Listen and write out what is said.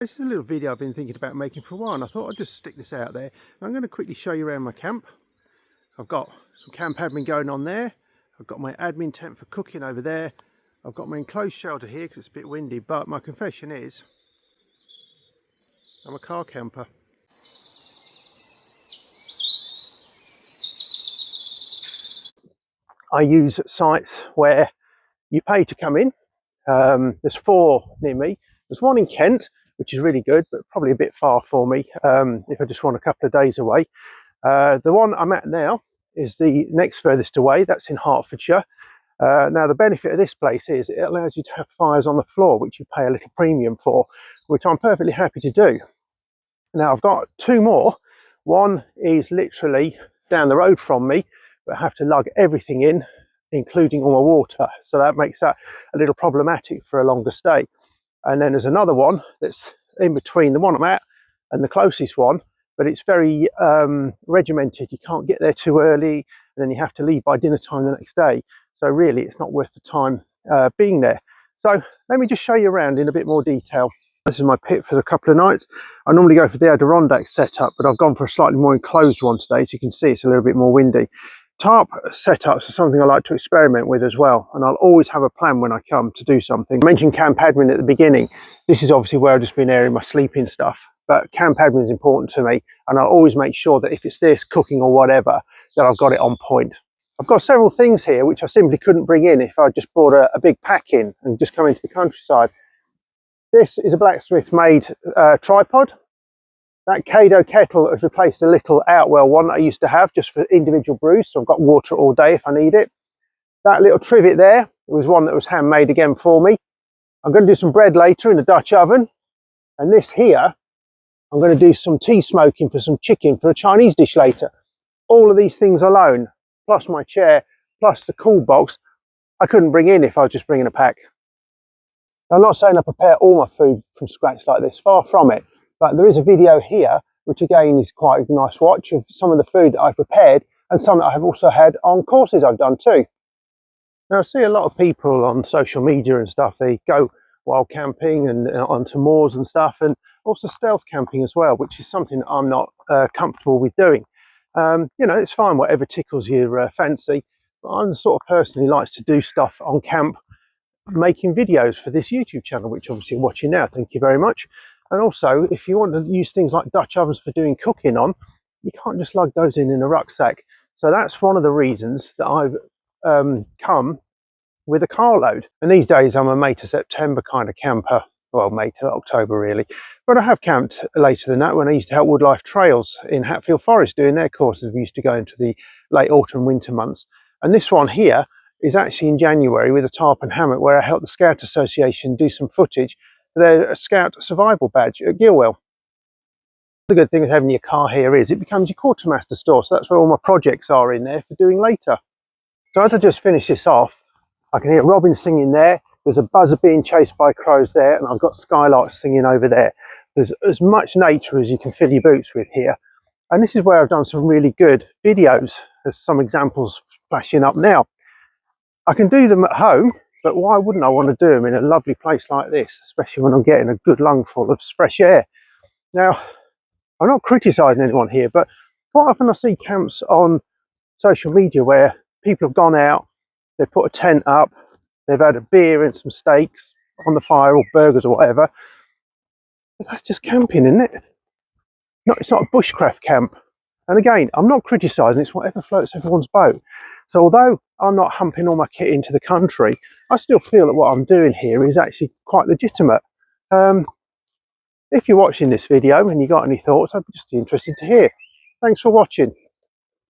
This is a little video I've been thinking about making for a while, and I thought I'd just stick this out there. I'm going to quickly show you around my camp. I've got some camp admin going on there. I've got my admin tent for cooking over there. I've got my enclosed shelter here because it's a bit windy, but my confession is I'm a car camper. I use sites where you pay to come in. There's 4 near me. There's one in Kent, which is really good, but probably a bit far for me if I just want a couple of days away. The one I'm at now is the next furthest away. That's in Hertfordshire. Now the benefit of this place is it allows you to have fires on the floor, which you pay a little premium for, which I'm perfectly happy to do. Now I've got 2 more. One is literally down the road from me, but I have to lug everything in, including all my water, so that makes that a little problematic for a longer stay. And then there's another one that's in between the one I'm at and the closest one, but it's very regimented. You can't get there too early, and then you have to leave by dinner time the next day, so really it's not worth the time being there. So let me just show you around in a bit more detail. This is my pit for a couple of nights. I normally go for the Adirondack setup, but I've gone for a slightly more enclosed one today, so you can see it's a little bit more windy. Tarp setups are something I like to experiment with as well, and I'll always have a plan when I come to do something. I mentioned camp admin at the beginning. This is obviously where I've just been airing my sleeping stuff, but camp admin is important to me, and I'll always make sure that if it's this, cooking or whatever, that I've got it on point. I've got several things here which I simply couldn't bring in if I just brought a big pack in and just come into the countryside. This is a blacksmith made tripod. That Kado kettle has replaced a little outwell one that I used to have just for individual brews, so I've got water all day if I need it. That little trivet there was one that was handmade again for me. I'm going to do some bread later in the Dutch oven, and this here I'm going to do some tea smoking for some chicken for a Chinese dish later. All of these things alone, plus my chair, plus the cool box, I couldn't bring in if I was just bringing a pack. I'm not saying I prepare all my food from scratch like this, far from it. But there is a video here, which again is quite a nice watch of some of the food that I've prepared and some that I have also had on courses I've done too. Now I see a lot of people on social media and stuff, they go wild camping and onto moors and stuff, and also stealth camping as well, which is something I'm not comfortable with doing. You know, it's fine, whatever tickles your fancy, but I'm the sort of person who likes to do stuff on camp, making videos for this YouTube channel, which obviously you're watching now. Thank you very much. And also, if you want to use things like Dutch ovens for doing cooking on, you can't just lug those in a rucksack. So that's one of the reasons that I've come with a carload. And these days I'm a May to September kind of camper. Well, May to October really. But I have camped later than that when I used to help Woodlife Trails in Hatfield Forest doing their courses. We used to go into the late autumn winter months. And this one here is actually in January with a tarp and hammock, where I helped the Scout Association do some footage for their Scout Survival badge at Gilwell. The good thing with having your car here is it becomes your quartermaster store, so that's where all my projects are in there for doing later. So as I just finish this off, I can hear robins singing there, there's a buzzard being chased by crows there, and I've got skylarks singing over there. There's as much nature as you can fill your boots with here. And this is where I've done some really good videos. There's some examples flashing up now. I can do them at home, but why wouldn't I want to do them in a lovely place like this, especially when I'm getting a good lungful of fresh air. Now, I'm not criticising anyone here, but quite often I see camps on social media where people have gone out, they've put a tent up, they've had a beer and some steaks on the fire or burgers or whatever. But that's just camping, isn't it? No, it's not a bushcraft camp. And again, I'm not criticising, it's whatever floats everyone's boat. So although I'm not humping all my kit into the country, I still feel that what I'm doing here is actually quite legitimate. If you're watching this video and you got any thoughts, I'd be just interested to hear. Thanks for watching.